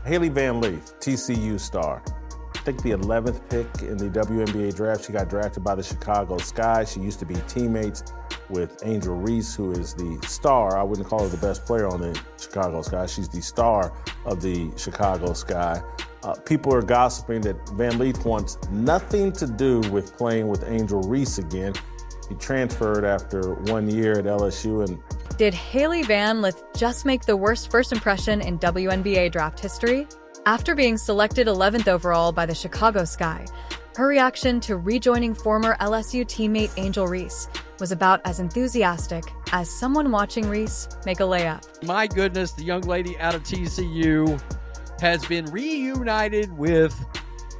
Hailey Van Lith, TCU star. I think the 11th pick in the WNBA draft. She got drafted by the Chicago Sky. She used to be teammates with Angel Reese, who is the star. I wouldn't call her the best player on the Chicago Sky. She's the star of the Chicago Sky. People are gossiping that Van Lith wants nothing to do with playing with Angel Reese again. He transferred after 1 year at LSU. And did Hailey Van Lith just make the worst first impression in WNBA draft history? After being selected 11th overall by the Chicago Sky, her reaction to rejoining former LSU teammate Angel Reese was about as enthusiastic as someone watching Reese make a layup. My goodness, the young lady out of TCU has been reunited with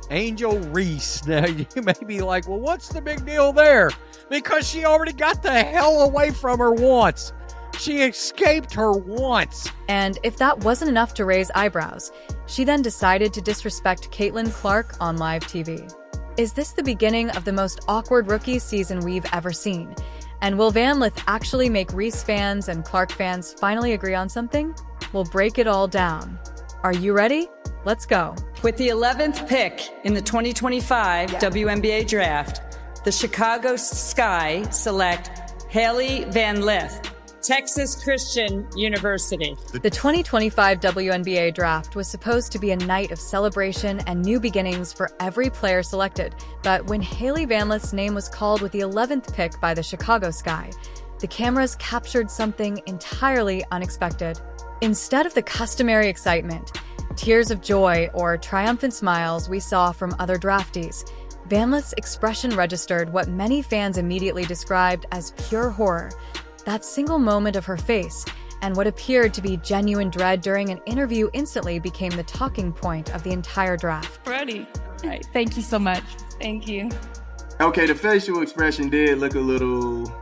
Angel Reese. Now, you may be like, well, what's the big deal there? Because she already got the hell away from her once. She escaped her once. And if that wasn't enough to raise eyebrows, she then decided to disrespect Caitlin Clark on live TV. Is this the beginning of the most awkward rookie season we've ever seen? And will Van Lith actually make Reese fans and Clark fans finally agree on something? We'll break it all down. Are you ready? Let's go. With the 11th pick in the 2025 WNBA draft, the Chicago Sky select Hailey Van Lith, Texas Christian University. The 2025 WNBA draft was supposed to be a night of celebration and new beginnings for every player selected, but when Hailey Van Lith's name was called with the 11th pick by the Chicago Sky, the cameras captured something entirely unexpected. Instead of the customary excitement, tears of joy, or triumphant smiles we saw from other draftees, Van Lith's expression registered what many fans immediately described as pure horror. That single moment of her face, and what appeared to be genuine dread during an interview, instantly became the talking point of the entire draft. Ready. All right, thank you so much. Thank you. Okay, the facial expression did look a little,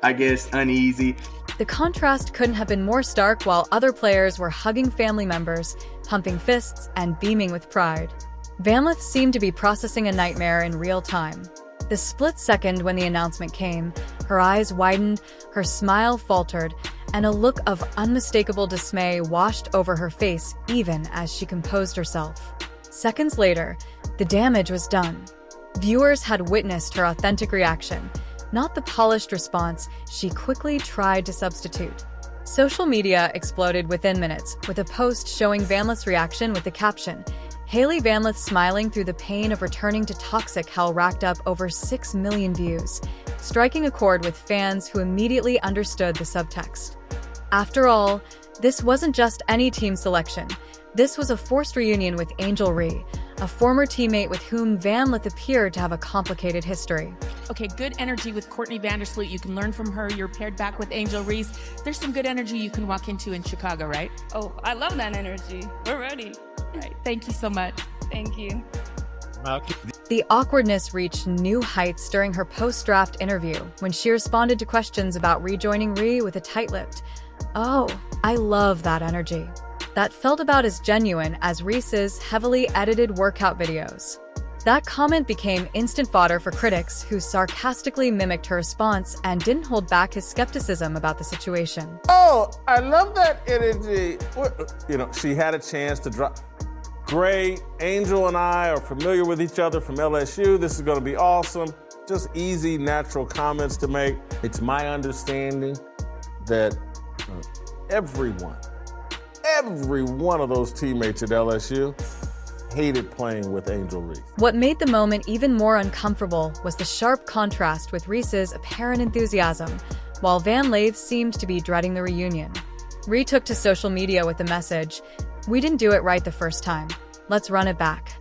I guess, uneasy. The contrast couldn't have been more stark while other players were hugging family members, pumping fists, and beaming with pride. Van Lith seemed to be processing a nightmare in real time. The split second when the announcement came, her eyes widened, her smile faltered, and a look of unmistakable dismay washed over her face even as she composed herself. Seconds later, the damage was done. Viewers had witnessed her authentic reaction, not the polished response she quickly tried to substitute. Social media exploded within minutes, with a post showing Van Lith's reaction with the caption, "Hailey Van Lith smiling through the pain of returning to toxic hell," racked up over 6 million views, striking a chord with fans who immediately understood the subtext. After all, this wasn't just any team selection. This was a forced reunion with Angel Reese, a former teammate with whom Van Lith appeared to have a complicated history. Okay, good energy with Courtney Vandersloot. You can learn from her. You're paired back with Angel Reese. There's some good energy you can walk into in Chicago, right? Oh, I love that energy. We're ready. All right, thank you so much. Thank you. The awkwardness reached new heights during her post-draft interview when she responded to questions about rejoining Reese with a tight-lipped, "Oh, I love that energy." That felt about as genuine as Reese's heavily edited workout videos. That comment became instant fodder for critics who sarcastically mimicked her response and didn't hold back his skepticism about the situation. oh, I love that energy. She had a chance to drop. Great, Angel and I are familiar with each other from LSU. This is going to be awesome. Just easy, natural comments to make. It's my understanding that every one of those teammates at LSU hated playing with Angel Reese. What made the moment even more uncomfortable was the sharp contrast with Reese's apparent enthusiasm, while Van Lith seemed to be dreading the reunion. Reese took to social media with the message, "We didn't do it right the first time. Let's run it back."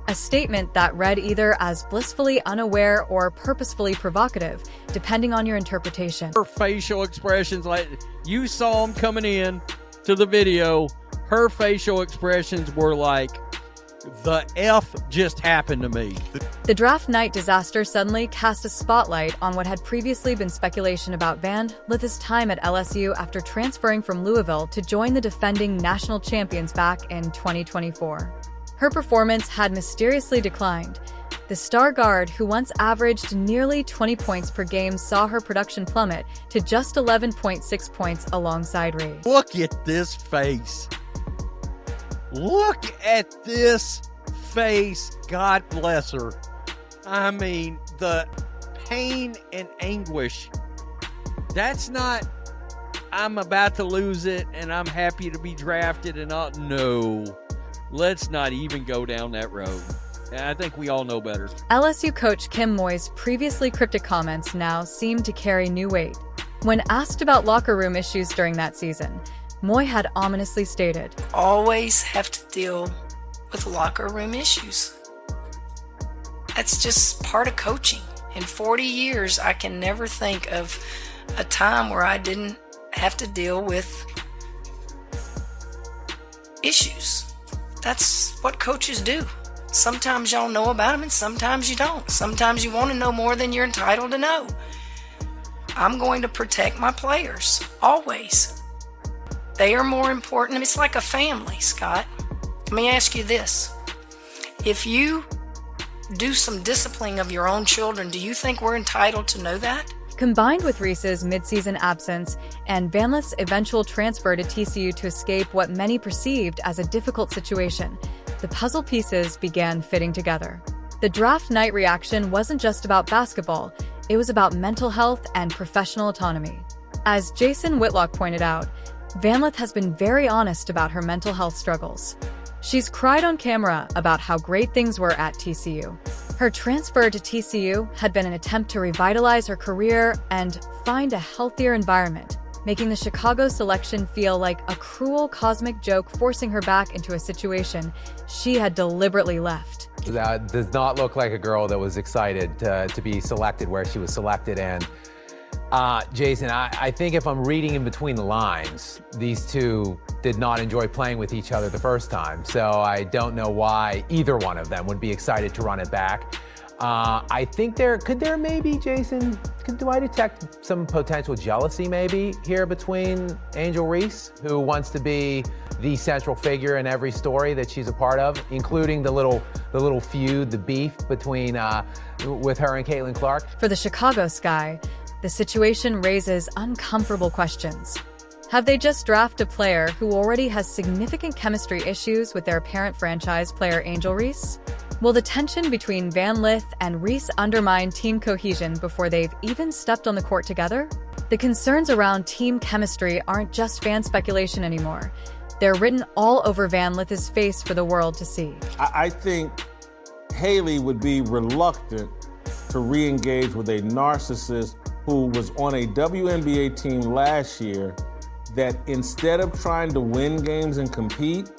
A statement that read either as blissfully unaware or purposefully provocative, depending on your interpretation. Her facial expressions, like you saw them coming in to the video, her facial expressions were like, the F just happened to me. The draft night disaster suddenly cast a spotlight on what had previously been speculation about Van Lith's time at LSU after transferring from Louisville to join the defending national champions back in 2024. Her performance had mysteriously declined. The star guard, who once averaged nearly 20 points per game, saw her production plummet to just 11.6 points alongside Reese. Look at this face. Look at this face. God bless her. I mean, the pain and anguish. That's not, I'm about to lose it and I'm happy to be drafted and all. No, let's not even go down that road. I think we all know better. LSU coach Kim Moy's previously cryptic comments now seem to carry new weight. When asked about locker room issues during that season, Moy had ominously stated, "Always have to deal with locker room issues. That's just part of coaching. In 40 years, I can never think of a time where I didn't have to deal with issues. That's what coaches do. Sometimes y'all know about them and sometimes you don't. Sometimes you want to know more than you're entitled to know. I'm going to protect my players, always. They are more important. It's like a family, Scott. Let me ask you this. If you do some disciplining of your own children, do you think we're entitled to know that?" Combined with Reese's midseason absence and Van Lith's eventual transfer to TCU to escape what many perceived as a difficult situation, the puzzle pieces began fitting together. The draft night reaction wasn't just about basketball, it was about mental health and professional autonomy. As Jason Whitlock pointed out, Van Lith has been very honest about her mental health struggles. She's cried on camera about how great things were at TCU. Her transfer to TCU had been an attempt to revitalize her career and find a healthier environment, making the Chicago selection feel like a cruel cosmic joke forcing her back into a situation she had deliberately left. That does not look like a girl that was excited to be selected where she was selected. And Jason, I think if I'm reading in between the lines, these two did not enjoy playing with each other the first time. So I don't know why either one of them would be excited to run it back. I think could there maybe, Jason, do I detect some potential jealousy maybe here between Angel Reese, who wants to be the central figure in every story that she's a part of, including the little feud, the beef between with her and Caitlin Clark? For the Chicago Sky, the situation raises uncomfortable questions. Have they just drafted a player who already has significant chemistry issues with their parent franchise player Angel Reese? Will the tension between Van Lith and Reese undermine team cohesion before they've even stepped on the court together? The concerns around team chemistry aren't just fan speculation anymore. They're written all over Van Lith's face for the world to see. I think Hailey would be reluctant to re-engage with a narcissist who was on a WNBA team last year that instead of trying to win games and compete,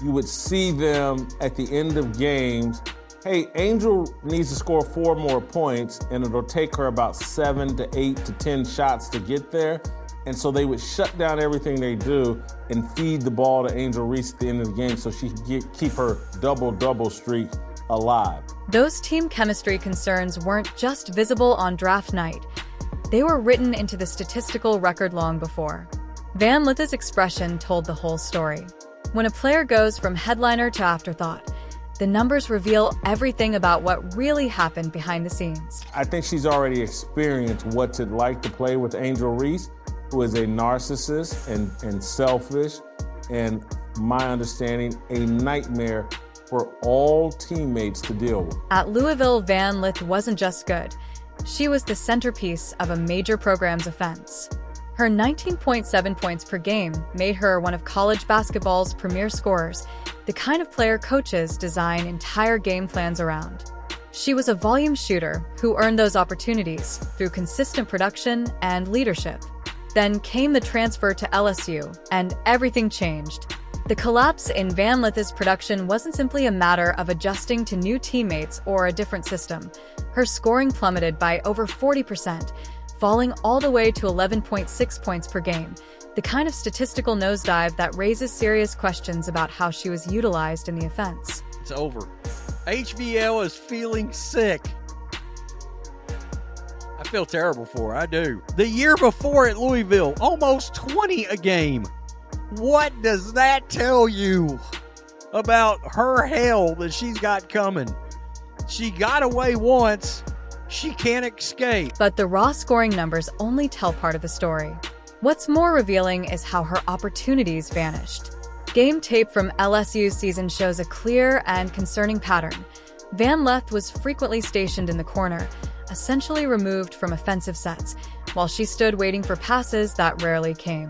you would see them at the end of games, hey, Angel needs to score 4 more points and it'll take her about 7 to 8 to 10 shots to get there. And so they would shut down everything they do and feed the ball to Angel Reese at the end of the game so she could keep her double-double streak alive. Those team chemistry concerns weren't just visible on draft night. They were written into the statistical record long before. Van Lith's expression told the whole story. When a player goes from headliner to afterthought, the numbers reveal everything about what really happened behind the scenes. I think she's already experienced what's it like to play with Angel Reese, who is a narcissist and selfish, and my understanding, a nightmare for all teammates to deal with. At Louisville, Van Lith wasn't just good. She was the centerpiece of a major program's offense. Her 19.7 points per game made her one of college basketball's premier scorers, the kind of player coaches design entire game plans around. She was a volume shooter who earned those opportunities through consistent production and leadership. Then came the transfer to LSU, and everything changed. The collapse in Van Lith's production wasn't simply a matter of adjusting to new teammates or a different system. Her scoring plummeted by over 40%, falling all the way to 11.6 points per game, the kind of statistical nosedive that raises serious questions about how she was utilized in the offense. It's over. HVL is feeling sick. I feel terrible for her, I do. The year before at Louisville, almost 20 a game. What does that tell you about her hell that she's got coming? She got away once. She can't escape. But the raw scoring numbers only tell part of the story. What's more revealing is how her opportunities vanished. Game tape from LSU's season shows a clear and concerning pattern. Van Lith was frequently stationed in the corner, essentially removed from offensive sets, while she stood waiting for passes that rarely came.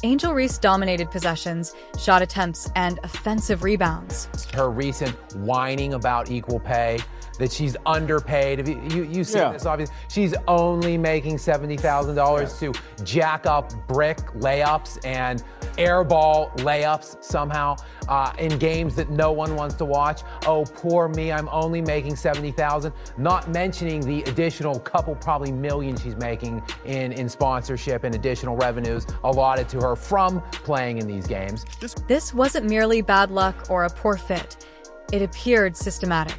Angel Reese dominated possessions, shot attempts, and offensive rebounds. Her recent whining about equal pay, that she's underpaid. You see this, obviously. She's only making $70,000 to jack up brick layups and airball layups somehow in games that no one wants to watch. Oh, poor me, I'm only making $70,000. Not mentioning the additional couple, probably million she's making in sponsorship and additional revenues allotted to her from playing in these games. This wasn't merely bad luck or a poor fit. It appeared systematic.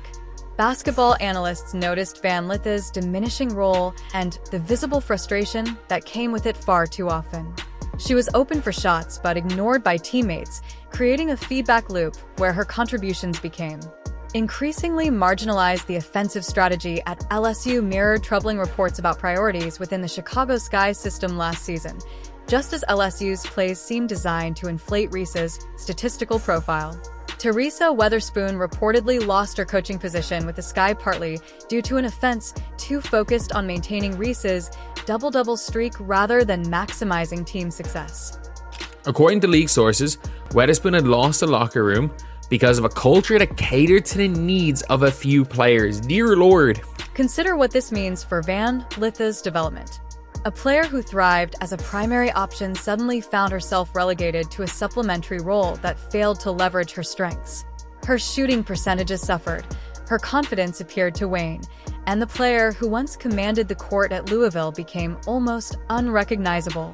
Basketball analysts noticed Van Lith's diminishing role and the visible frustration that came with it far too often. She was open for shots but ignored by teammates, creating a feedback loop where her contributions became increasingly marginalized. The offensive strategy at LSU mirrored troubling reports about priorities within the Chicago Sky system last season, just as LSU's plays seemed designed to inflate Reese's statistical profile. Teresa Weatherspoon reportedly lost her coaching position with the Sky partly due to an offense too focused on maintaining Reese's double-double streak rather than maximizing team success. According to league sources, Weatherspoon had lost the locker room because of a culture that catered to the needs of a few players. Dear Lord. Consider what this means for Van Lith's development. A player who thrived as a primary option suddenly found herself relegated to a supplementary role that failed to leverage her strengths. Her shooting percentages suffered, her confidence appeared to wane, and the player who once commanded the court at Louisville became almost unrecognizable.